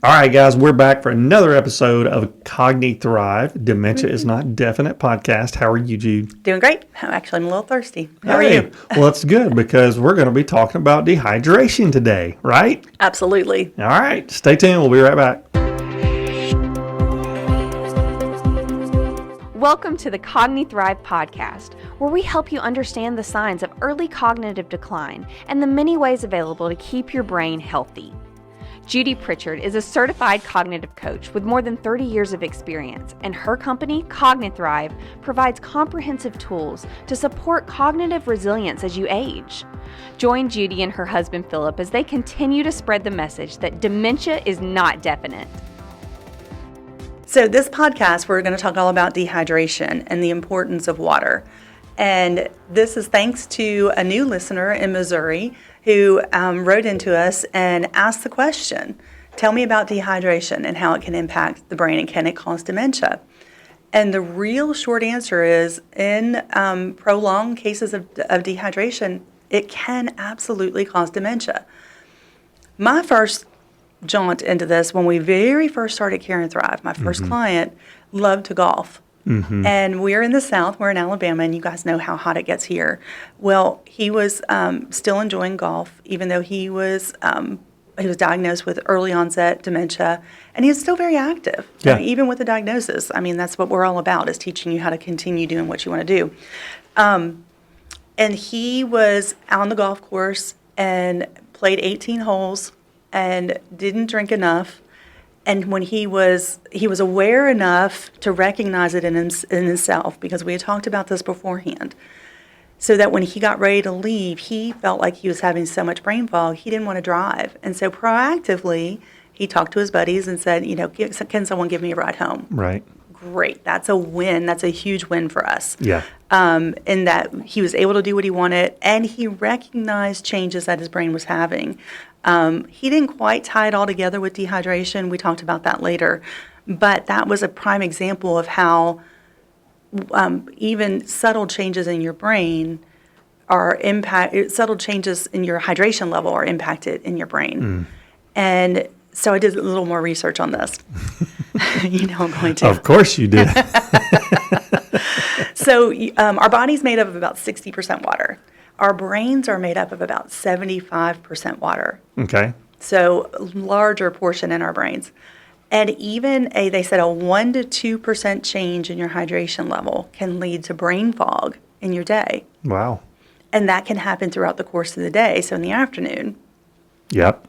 All right, guys, we're back for another episode of Cogni-Thrive, Dementia is Not Definite podcast. How are you, Jude? Doing great. I'm a little thirsty. How are you? Well, that's good because we're going to be talking about dehydration today, right? Absolutely. All right, stay tuned. We'll be right back. Welcome to the Cogni-Thrive podcast, where we help you understand the signs of early cognitive decline and the many ways available to keep your brain healthy. Judi Pritchard is a certified cognitive coach with more than 30 years of experience, and her company, Cogni-Thrive, provides comprehensive tools to support cognitive resilience as you age. Join Judi and her husband, Philip, as they continue to spread the message that dementia is not definite. So this podcast, we're going to talk all about dehydration and the importance of water. And this is thanks to a new listener in Missouri who wrote into us and asked the question, tell me about dehydration and how it can impact the brain and can it cause dementia? And the real short answer is in prolonged cases of dehydration, it can absolutely cause dementia. My first jaunt into this, when we very first started Care and Thrive, my first client loved to golf. And we're in the South, we're in Alabama, and you guys know how hot it gets here. Well, he was still enjoying golf, even though he was diagnosed with early onset dementia, and he was still very active, even with the diagnosis. I mean, that's what we're all about, is teaching you how to continue doing what you want to do. And he was out on the golf course and played 18 holes and didn't drink enough. And when he was aware enough to recognize it in himself, because we had talked about this beforehand, so that when he got ready to leave, he felt like he was having so much brain fog, he didn't want to drive. And so proactively, he talked to his buddies and said, can someone give me a ride home? Right. Great. That's a win. That's a huge win for us. Yeah. In that he was able to do what he wanted, and he recognized changes that his brain was having. He didn't quite tie it all together with dehydration. We talked about that later. But that was a prime example of how even subtle changes in your brain subtle changes in your hydration level are impacted in your brain. And so I did a little more research on this. I'm going to. Of course you did. So our body's made up of about 60% water. Our brains are made up of about 75% water. Okay. So larger portion in our brains. And even they said a 1 to 2% change in your hydration level can lead to brain fog in your day. Wow. And that can happen throughout the course of the day. So in the afternoon. Yep.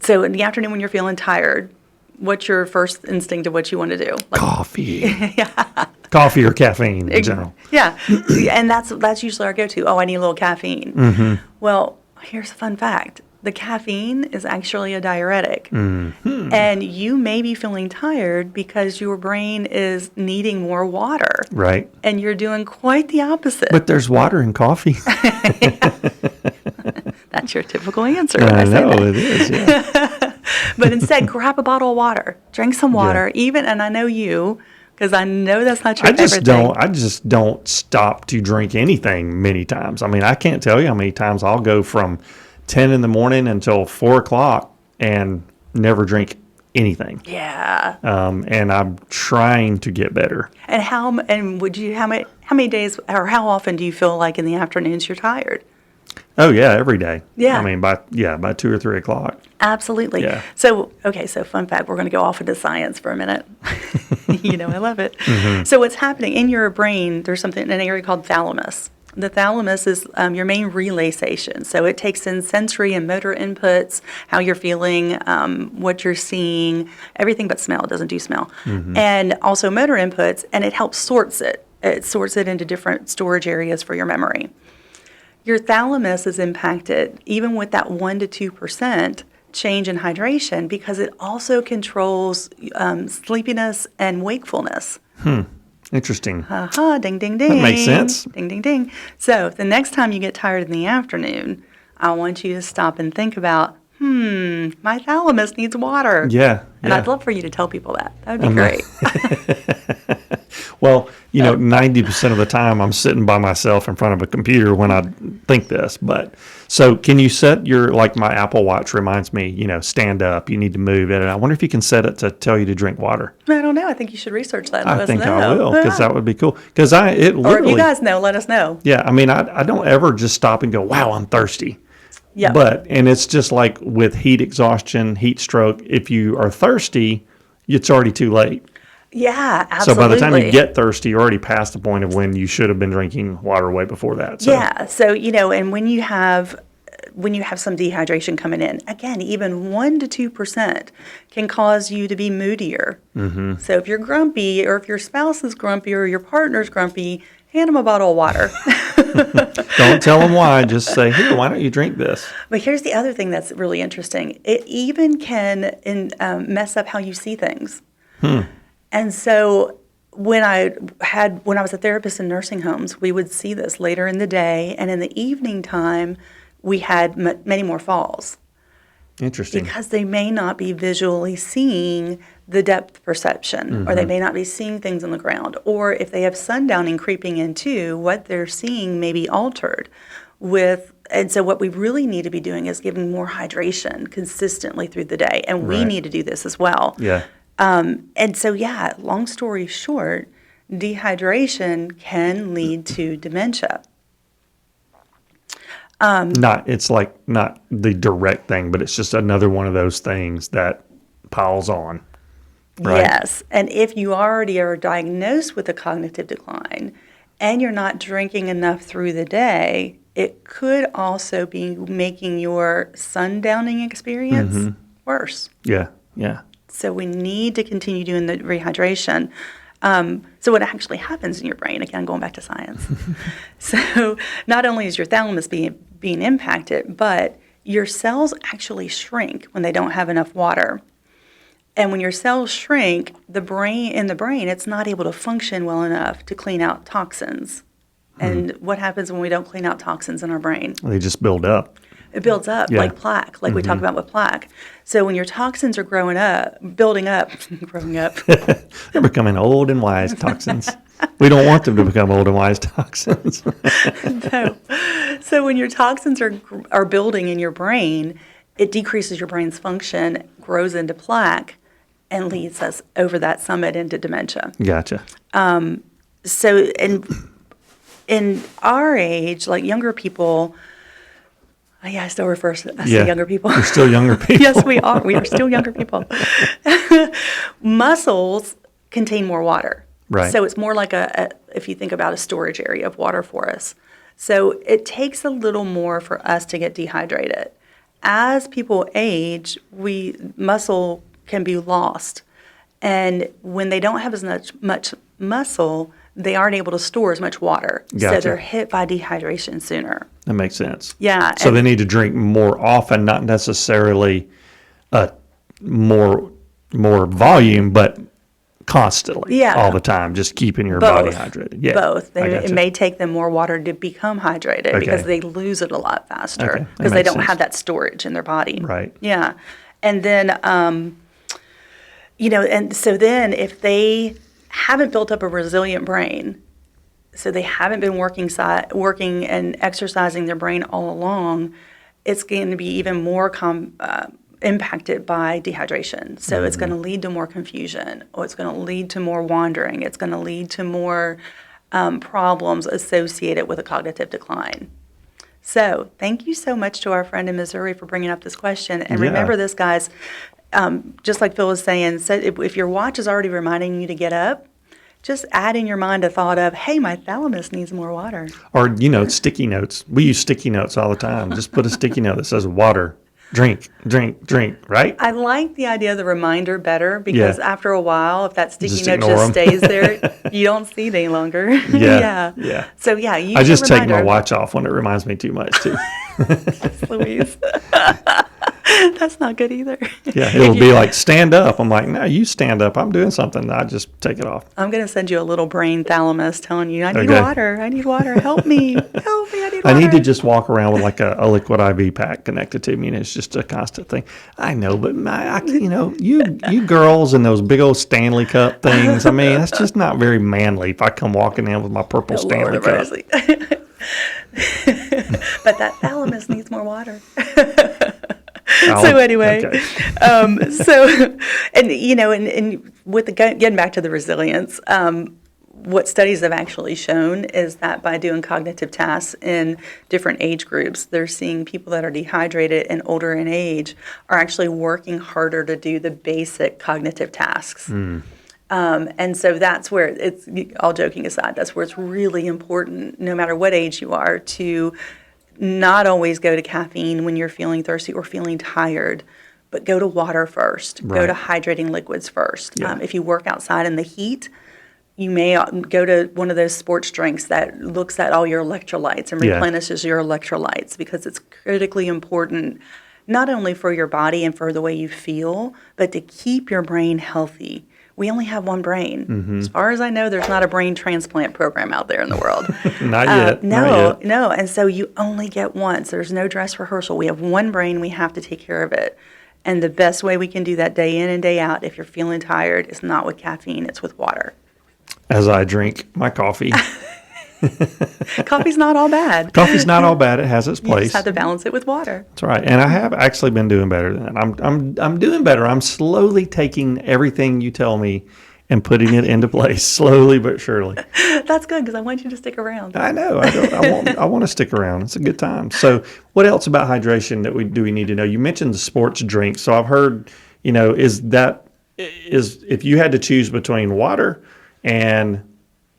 So in the afternoon when you're feeling tired, what's your first instinct of what you want to do? Coffee. Coffee or caffeine in general. Yeah. And that's usually our go-to. Oh, I need a little caffeine. Well, here's a fun fact. The caffeine is actually a diuretic. And you may be feeling tired because your brain is needing more water. Right. And you're doing quite the opposite. But there's water in coffee. That's your typical answer. I know it is, yeah. But instead, grab a bottle of water. Drink some water. And I know you, because I know that's not your favorite thing. I just don't stop to drink anything many times. I mean, I can't tell you how many times I'll go from 10 in the morning until 4 o'clock and never drink anything. Yeah. And I'm trying to get better. And how many days or how often do you feel like in the afternoons you're tired? Oh yeah, every day. Yeah. I mean, by 2 or 3 o'clock. Absolutely. Yeah. So fun fact, we're going to go off into science for a minute. I love it. So what's happening in your brain, there's an area called thalamus. The thalamus is your main relay station. So it takes in sensory and motor inputs, how you're feeling, what you're seeing, everything but smell. It doesn't do smell. And also motor inputs, and it helps sorts it. It sorts it into different storage areas for your memory. Your thalamus is impacted even with that 1 to 2% change in hydration because it also controls sleepiness and wakefulness. Interesting. Ding, ding, ding. That makes sense. Ding, ding, ding. So the next time you get tired in the afternoon, I want you to stop and think about, my thalamus needs water. Yeah. And I'd love for you to tell people that. That would be great. Well, 90% of the time I'm sitting by myself in front of a computer when I think this. But so can you set like my Apple Watch reminds me, stand up, you need to move it. And I wonder if you can set it to tell you to drink water. I don't know. I think you should research that and let us know. I think I will, because that would be cool. Or if you guys know, let us know. Yeah. I mean, I don't ever just stop and go, wow, I'm thirsty. Yeah. And it's just like with heat exhaustion, heat stroke, if you are thirsty, it's already too late. Yeah, absolutely. So by the time you get thirsty, you're already past the point of when you should have been drinking water way before that. So. Yeah. So, and when you have some dehydration coming in, again, even 1% to 2% can cause you to be moodier. Mm-hmm. So if you're grumpy, or if your spouse is grumpy, or your partner's grumpy, hand them a bottle of water. Don't tell them why. Just say, here, why don't you drink this? But here's the other thing that's really interesting. It even can mess up how you see things. And so when I was a therapist in nursing homes, we would see this later in the day, and in the evening time, we had many more falls. Interesting. Because they may not be visually seeing the depth perception, or they may not be seeing things on the ground, or if they have sundowning creeping in too, what they're seeing may be altered and so what we really need to be doing is giving more hydration consistently through the day, and we need to do this as well. Yeah. And so, long story short, dehydration can lead to dementia. It's not the direct thing, but it's just another one of those things that piles on. Right? Yes. And if you already are diagnosed with a cognitive decline and you're not drinking enough through the day, it could also be making your sundowning experience worse. Yeah. Yeah. So we need to continue doing the rehydration. So what actually happens in your brain, again, going back to science. So not only is your thalamus being impacted, but your cells actually shrink when they don't have enough water. And when your cells shrink, the brain, it's not able to function well enough to clean out toxins. And what happens when we don't clean out toxins in our brain? They just build up. It builds up like plaque, like we talk about with plaque. So when your toxins are building up, They're becoming old and wise toxins. We don't want them to become old and wise toxins. No. So when your toxins are building in your brain, it decreases your brain's function, grows into plaque, and leads us over that summit into dementia. Gotcha. So in our age, like younger people, I still refer to us as younger people. We're still younger people. Yes, we are. We are still younger people. Muscles contain more water. Right. So it's more like if you think about a storage area of water for us. So it takes a little more for us to get dehydrated. As people age, muscle can be lost. And when they don't have as much muscle, they aren't able to store as much water. Gotcha. So they're hit by dehydration sooner. That makes sense. Yeah. So they need to drink more often, not necessarily more volume, but constantly, all the time, just keeping your body hydrated. Yeah, both. It may take them more water to become hydrated because they lose it a lot faster because they don't have that storage in their body. Right. Yeah. And then, and so then if they haven't built up a resilient brain, so they haven't been working and exercising their brain all along, it's going to be even more impacted by dehydration. So it's going to lead to more confusion, or it's going to lead to more wandering. It's going to lead to more problems associated with a cognitive decline. So thank you so much to our friend in Missouri for bringing up this question. And remember this, guys, just like Phil was saying, so if your watch is already reminding you to get up, just add in your mind a thought of, hey, my thalamus needs more water. Or, sticky notes. We use sticky notes all the time. Just put a sticky note that says water. Drink, right? I like the idea of the reminder better because after a while, if that sticky note just stays there, you don't see it any longer. Yeah. So, use I just a take reminder. my watch off when it reminds me too much, too. Louise. That's not good either. Yeah, it'll be like, stand up. I'm like, no, you stand up. I'm doing something. I just take it off. I'm going to send you a little brain thalamus telling you, I need Okay. water. I need water. Help me. Help me. I need water. I need to just walk around with like a liquid IV pack connected to me, and it's just a constant thing. I know, but you girls and those big old Stanley Cup things, I mean, that's just not very manly if I come walking in with my purple Stanley Lord Cup. of mercy. But that thalamus needs more water. So anyway, okay. And with getting back to the resilience, what studies have actually shown is that by doing cognitive tasks in different age groups, they're seeing people that are dehydrated and older in age are actually working harder to do the basic cognitive tasks. And so that's where it's, all joking aside, that's where it's really important, no matter what age you are, to not always go to caffeine when you're feeling thirsty or feeling tired, but go to water first. Go Right. to hydrating liquids first. Yeah. If you work outside in the heat, you may go to one of those sports drinks that looks at all your electrolytes and Yeah. replenishes your electrolytes, because it's critically important, not only for your body and for the way you feel, but to keep your brain healthy. We only have one brain. Mm-hmm. As far as I know, there's not a brain transplant program out there in the world. Not yet. No, Not yet. no. And so you only get once. There's no dress rehearsal. We have one brain. We have to take care of it. And the best way we can do that day in and day out, if you're feeling tired, is not with caffeine, it's with water. As I drink my coffee. Coffee's not all bad. Coffee's not all bad. It has its You place. just have to balance it with water. That's right. And I have actually been doing better than that. I'm doing better. I'm slowly taking everything you tell me and putting it into place, slowly but surely. That's good, because I want you to stick around. I know. I want to stick around. It's a good time. So, what else about hydration that we need to know? You mentioned the sports drinks. So I've heard, is if you had to choose between water and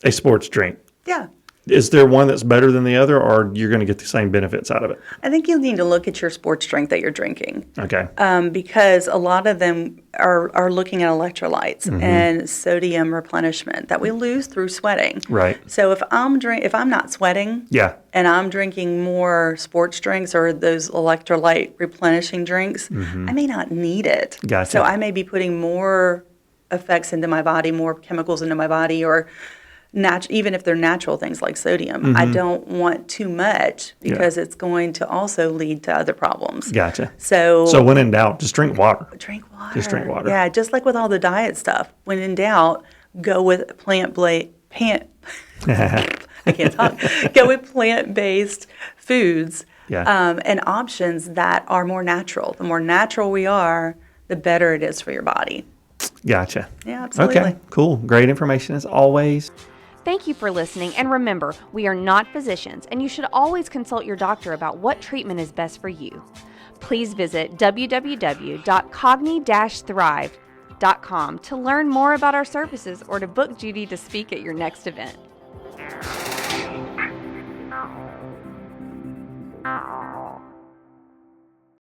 a sports drink, Yeah. is there one that's better than the other, or you're going to get the same benefits out of it? I think you need to look at your sports drink that you're drinking. Okay. Because a lot of them are looking at electrolytes and sodium replenishment that we lose through sweating. Right. So if I'm not sweating, Yeah. and I'm drinking more sports drinks or those electrolyte replenishing drinks, I may not need it. Gotcha. So I may be putting more effects into my body, more chemicals into my body, or even if they're natural things like sodium. I don't want too much, because it's going to also lead to other problems. Gotcha. So when in doubt, just drink water. drink water. Just drink water. Yeah, just like with all the diet stuff. When in doubt, go with I can't talk. Go with plant-based foods and options that are more natural. The more natural we are, the better it is for your body. Gotcha. Yeah, absolutely. Okay, cool. Great information as always. Thank you for listening, and remember, we are not physicians, and you should always consult your doctor about what treatment is best for you. Please visit www.cogni-thrive.com to learn more about our services or to book Judi to speak at your next event.